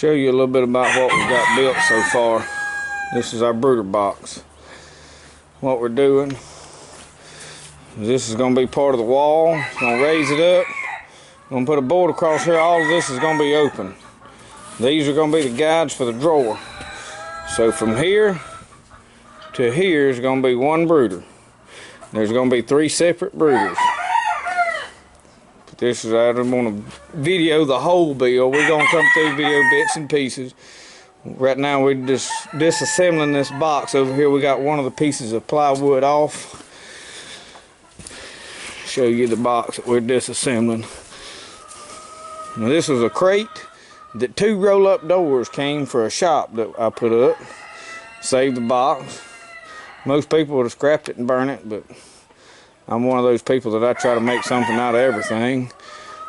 Show you a little bit about what we've got built so far. This is our brooder box. What we're doing, this is going to be part of the wall. Going to raise it up. Going to put a board across here. All of this is going to be open. These are going to be the guides for the drawer. So from here to here is going to be one brooder. There's going to be 3 separate brooders. This is, I don't want to video the whole build. We're going to come through video bits and pieces. Right now we're just disassembling this box over here. We got one of the pieces of plywood off. Show you the box that we're disassembling. Now this was a crate that 2 roll-up doors came for a shop that I put up. Saved the box. Most people would have scrapped it and burned it, but I'm one of those people that I try to make something out of everything.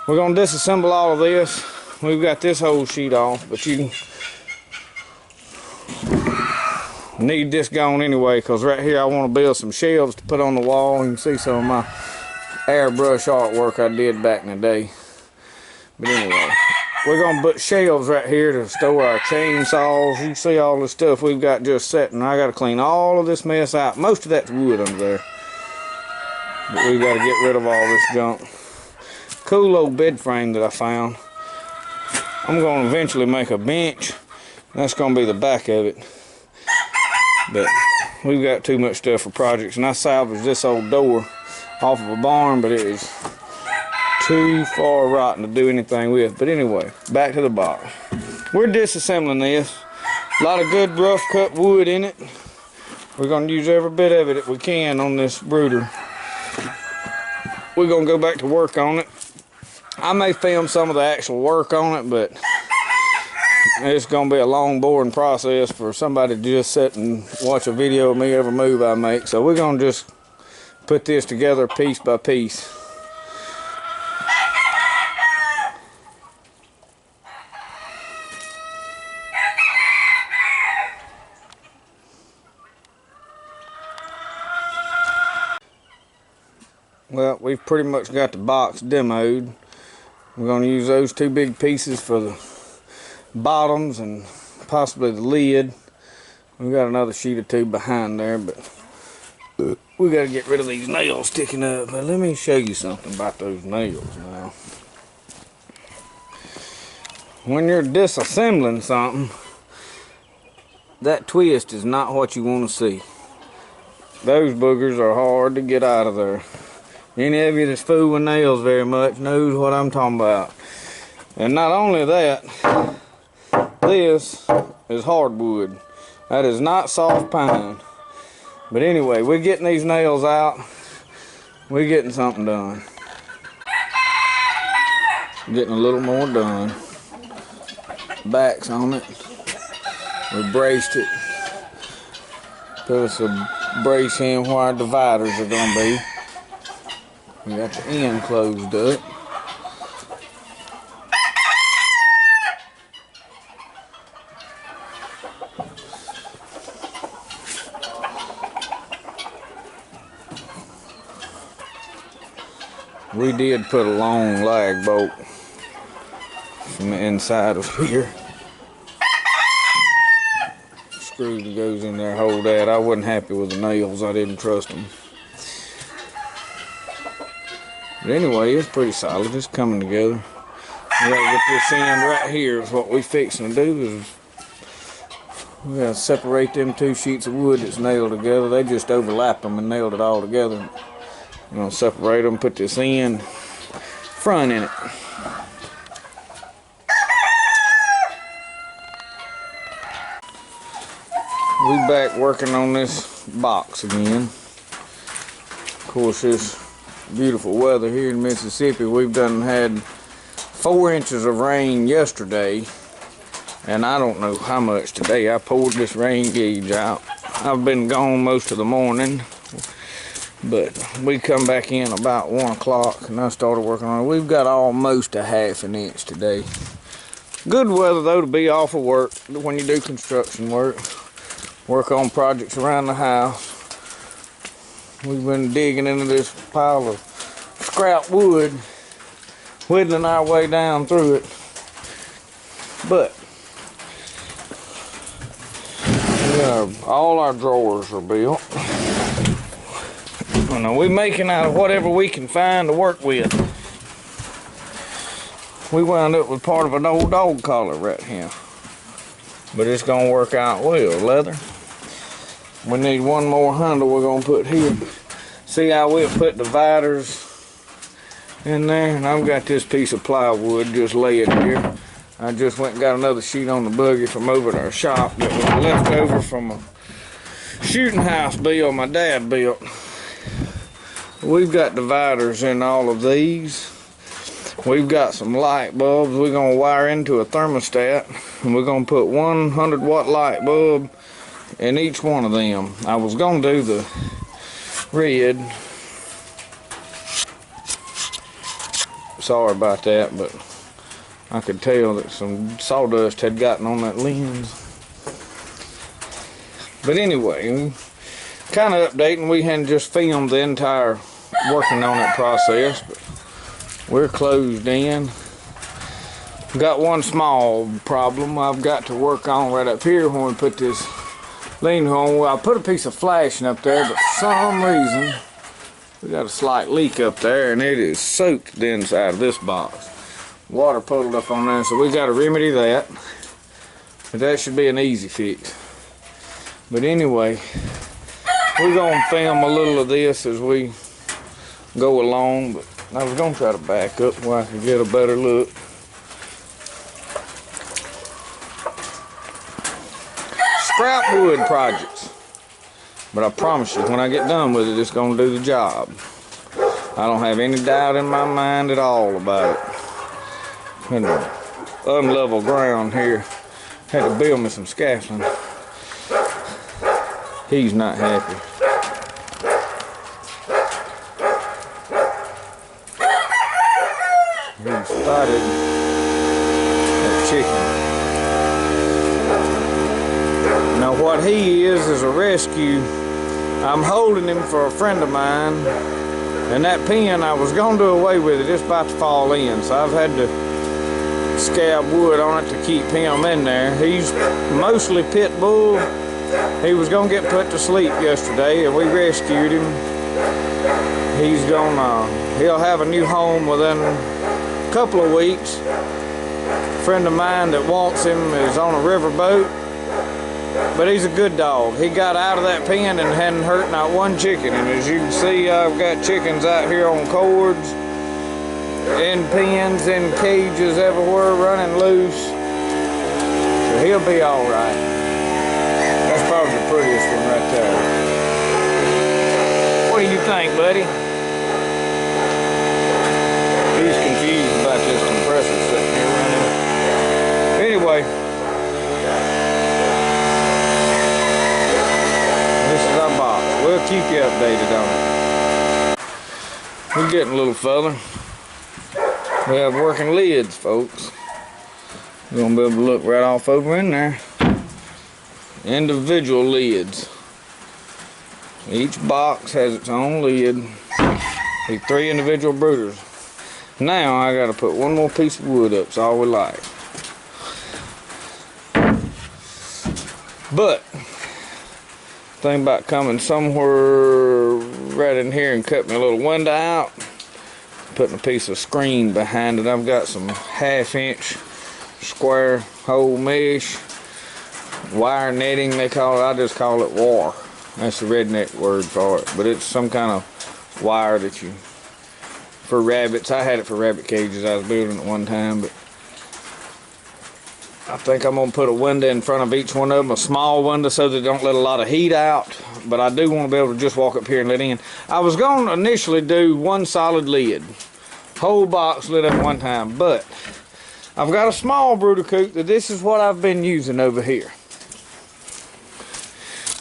We're going to disassemble all of this. We've got this whole sheet off, but you need this gone anyway, because right here I want to build some shelves to put on the wall. You can see some of my airbrush artwork I did back in the day. But anyway, we're going to put shelves right here to store our chainsaws. You can see all the stuff we've got just sitting. I got to clean all of this mess out. Most of that's wood under there. But we got to get rid of all this junk. Cool old bed frame that I found. I'm going to eventually make a bench. That's going to be the back of it. But we've got too much stuff for projects. And I salvaged this old door off of a barn, but it is too far rotten to do anything with. But anyway, back to the box. We're disassembling this. A lot of good rough cut wood in it. We're going to use every bit of it that we can on this brooder. We're going to go back to work on it. I may film some of the actual work on it, but it's going to be a long, boring process for somebody to just sit and watch a video of me every move I make. So we're going to just put this together piece by piece. Well, we've pretty much got the box demoed. We're going to use those 2 big pieces for the bottoms and possibly the lid. We've got another sheet or 2 behind there, but we got to get rid of these nails sticking up. But let me show you something about those nails now. When you're disassembling something, that twist is not what you want to see. Those boogers are hard to get out of there. Any of you that's fooled with nails very much knows what I'm talking about. And not only that, this is hardwood. That is not soft pine. But anyway, we're getting these nails out. We're getting something done. Getting a little more done. Backs on it. We braced it. Put us a brace in where our dividers are going to be. We got the end closed up. We did put a long lag bolt from the inside of here. Screw that goes in there, hold that. I wasn't happy with the nails. I didn't trust them. But anyway, it's pretty solid. It's coming together. We gotta get this end right here is what we fixing to do. Is we gotta separate them 2 sheets of wood that's nailed together. They just overlapped them and nailed it all together. We're gonna separate them, put this end front in it. We back working on this box again. Of course, this beautiful weather here in Mississippi. We've done had 4 inches of rain yesterday, and I don't know how much today. I pulled this rain gauge out. I've been gone most of the morning, but we come back in about 1 o'clock and I started working on it. We've got almost a ½ an inch today. Good weather though to be off of work when you do construction work on projects around the house. We've been digging into this pile of scrap wood, whittling our way down through it. But All our drawers are built. Now we're making out of whatever we can find to work with. We wound up with part of an old dog collar right here. But it's gonna work out well. Leather. We need one more handle we're gonna put here. See how we'll put dividers in there? And I've got this piece of plywood just laying here. I just went and got another sheet on the buggy from over at our shop that was left over from a shooting house build my dad built. We've got dividers in all of these. We've got some light bulbs we're going to wire into a thermostat, and we're going to put 100-watt light bulb in each one of them. I was going to do the red. Sorry about that, but I could tell that some sawdust had gotten on that lens. But anyway, kind of updating. We hadn't just filmed the entire working on that process, but we're closed in. Got one small problem I've got to work on right up here when we put this lean home. Well, I put a piece of flashing up there, but for some reason we got a slight leak up there, and it is soaked the inside of this box. Water puddled up on there, so we got to remedy that. But that should be an easy fix. But anyway, we're gonna film a little of this as we go along. But I was gonna try to back up where I could get a better look. Scrap wood projects. But I promise you, when I get done with it, it's gonna do the job. I don't have any doubt in my mind at all about it. In the unlevel ground here, had to build me some scaffolding. He's not happy. He started that chicken. Now what he is a rescue. I'm holding him for a friend of mine, and that pen, I was gonna do away with it. It's about to fall in, so I've had to scab wood on it to keep him in there. He's mostly pit bull. He was gonna get put to sleep yesterday, and we rescued him. He'll have a new home within a couple of weeks. A friend of mine that wants him is on a river boat, but he's a good dog. He got out of that pen and hadn't hurt not one chicken. And as you can see, I've got chickens out here on cords, in pens, in cages everywhere, running loose. So he'll be all right. That's probably the prettiest one right there. What do you think, buddy? He's confused about this compressor sitting here running. Anyway, this is our box. We'll keep you updated on it. We're getting a little further. We have working lids, folks. You're gonna be able to look right off over in there. Individual lids. Each box has its own lid. Take 3 individual brooders. Now I gotta put one more piece of wood up. It's all we like. But think about coming somewhere right in here and cutting a little window out, putting a piece of screen behind it. I've got some 1/2-inch square hole mesh, wire netting they call it. I just call it war. That's the redneck word for it, but it's some kind of wire that you, for rabbits. I had it for rabbit cages I was building at one time, but I think I'm gonna put a window in front of each one of them, a small window so they don't let a lot of heat out, but I do want to be able to just walk up here and let in. I was going to initially do one solid lid, whole box lit up at one time, but I've got a small brooder coop that this is what I've been using over here.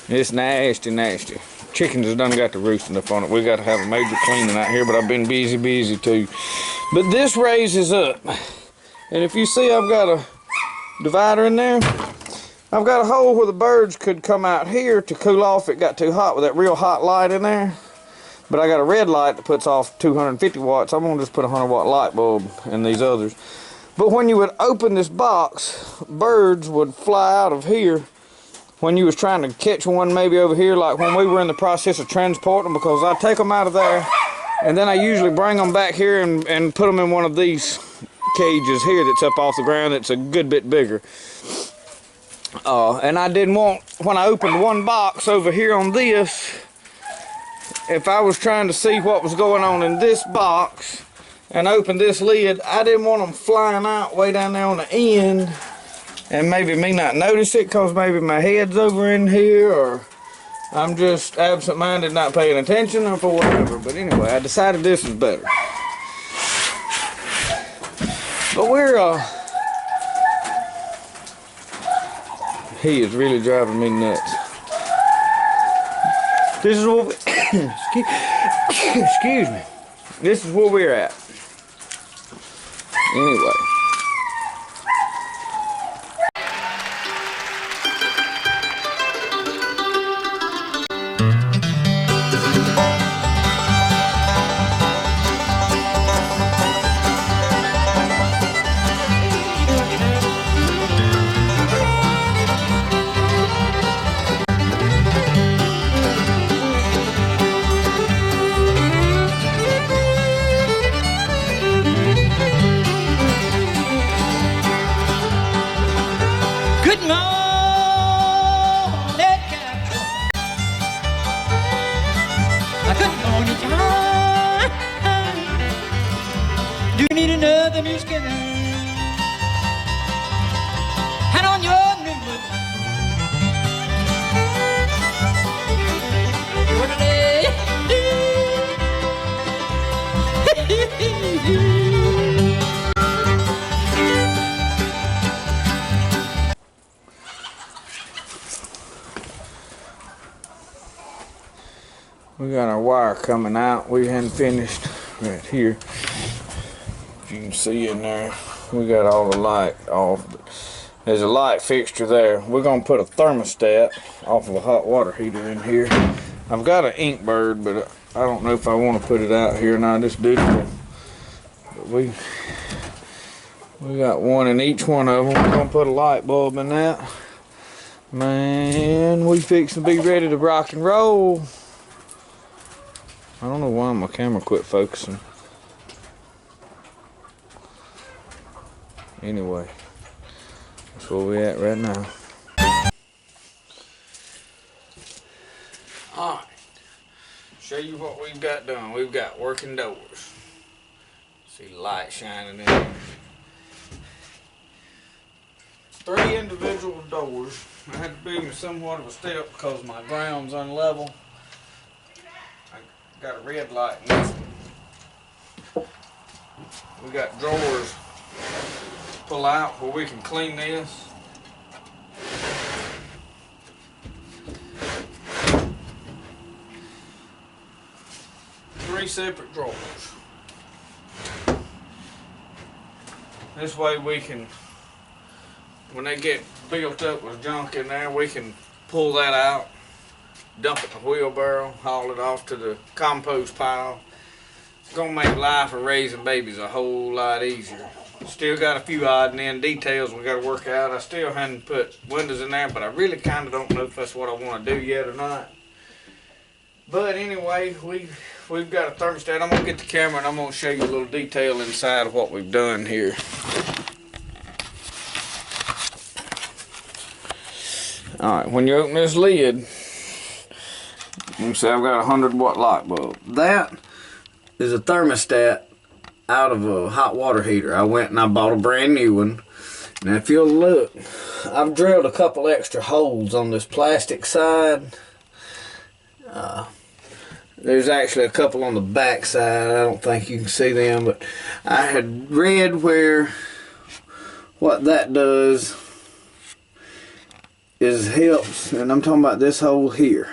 It's nasty, nasty. Chickens have done got the roosting up on it. We got to have a major cleaning out here, but I've been busy too. But this raises up, and if you see, I've got a divider in there. I've got a hole where the birds could come out here to cool off. It got too hot with that real hot light in there. But I got a red light that puts off 250 watts. I'm gonna just put a 100-watt light bulb in these others. But when you would open this box, birds would fly out of here when you was trying to catch one maybe over here, like when we were in the process of transporting them, because I take them out of there and then I usually bring them back here and put them in one of these cages here that's up off the ground that's a good bit bigger. And I didn't want, when I opened one box over here on this, if I was trying to see what was going on in this box and open this lid, I didn't want them flying out way down there on the end and maybe me not notice it because maybe my head's over in here, or I'm just absent-minded, not paying attention, or for whatever. But anyway, I decided this was better. But we're, he is really driving me nuts. This is what we, excuse me. This is where we're at. Anyway. Do you need another new skin? And on your new book. We got our wire coming out. We hadn't finished right here. You can see in there, we got all the light off. But there's a light fixture there. We're gonna put a thermostat off of a hot water heater in here. I've got an ink bird, but I don't know if I want to put it out here or not. It's digital. But we got one in each one of them. We're gonna put a light bulb in that. Man, we fix to be ready to rock and roll. I don't know why my camera quit focusing. Anyway, that's where we at right now. Alright, show you what we've got done. We've got working doors. See light shining in. 3 individual doors. I had to build me somewhat of a step because my ground's unlevel. I got a red light in this one. We got drawers pull out where we can clean this. Three separate drawers. This way we can, when they get built up with junk in there, we can pull that out, dump it in a wheelbarrow, haul it off to the compost pile. It's gonna make life of raising babies a whole lot easier. Still got a few odd and end details we gotta work out. I still hadn't put windows in there, but I really kinda don't know if that's what I wanna do yet or not. But anyway, we've got a thermostat. I'm gonna get the camera and I'm gonna show you a little detail inside of what we've done here. Alright, when you open this lid, you can see I've got a 100-watt light bulb. That is a thermostat out of a hot water heater. I went and I bought a brand new one. Now if you'll look, I've drilled a couple extra holes on this plastic side. There's actually a couple on the back side. I don't think you can see them, but I had read where what that does is helps, and I'm talking about this hole here.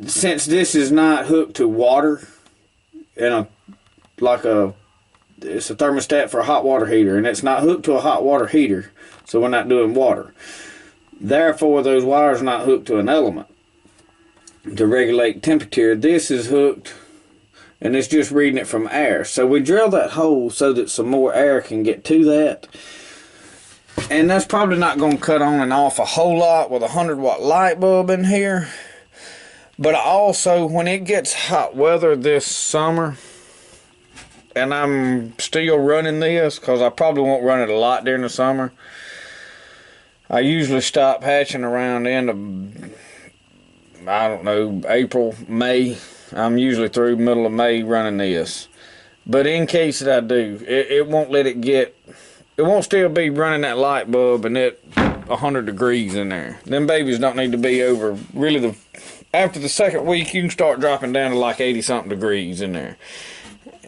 Since this is not hooked to water, and it's a thermostat for a hot water heater, and it's not hooked to a hot water heater, so we're not doing water. Therefore, those wires are not hooked to an element to regulate temperature. This is hooked, and it's just reading it from air. So we drill that hole so that some more air can get to that. And that's probably not going to cut on and off a whole lot with a 100-watt light bulb in here. But also, when it gets hot weather this summer, and I'm still running this, because I probably won't run it a lot during the summer, I usually stop hatching around the end of, I don't know, April, May. I'm usually through middle of May running this. But in case that I do, it won't let it get, it won't still be running that light bulb and it 100 degrees in there. Them babies don't need to be over, really after the second week, you can start dropping down to like 80 something degrees in there.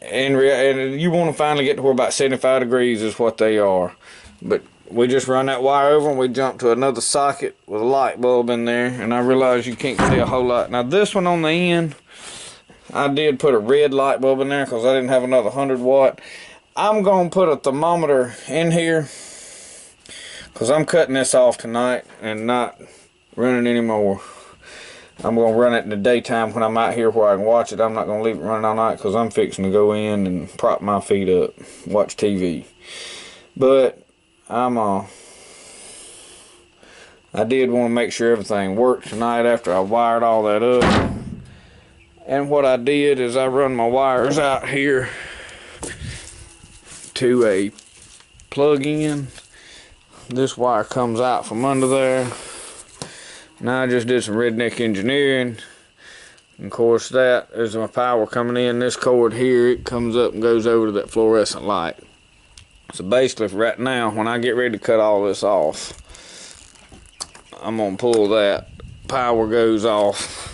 And you want to finally get to where about 75 degrees is what they are. But we just run that wire over and we jump to another socket with a light bulb in there. And I realize you can't see a whole lot. Now this one on the end, I did put a red light bulb in there because I didn't have another 100-watt. I'm going to put a thermometer in here because I'm cutting this off tonight and not running anymore. I'm going to run it in the daytime when I'm out here where I can watch it. I'm not going to leave it running all night because I'm fixing to go in and prop my feet up, watch TV. But I did want to make sure everything worked tonight after I wired all that up. And what I did is I run my wires out here to a plug-in. This wire comes out from under there. Now I just did some redneck engineering. And of course that is my power coming in. This cord here, it comes up and goes over to that fluorescent light. So basically right now, when I get ready to cut all this off, I'm gonna pull that. Power goes off.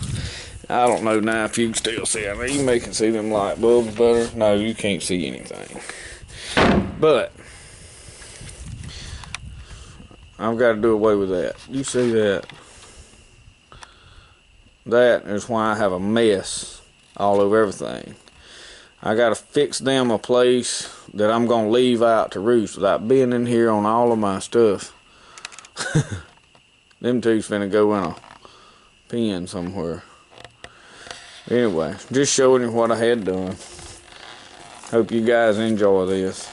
I don't know now if you can still see it. I mean, you may can see them light bulbs better. No, you can't see anything. But I've got to do away with that. You see that? That is why I have a mess all over everything. I got to fix them a place that I'm going to leave out to roost without being in here on all of my stuff. Them two's finna go in a pen somewhere. Anyway, just showing you what I had done. Hope you guys enjoy this.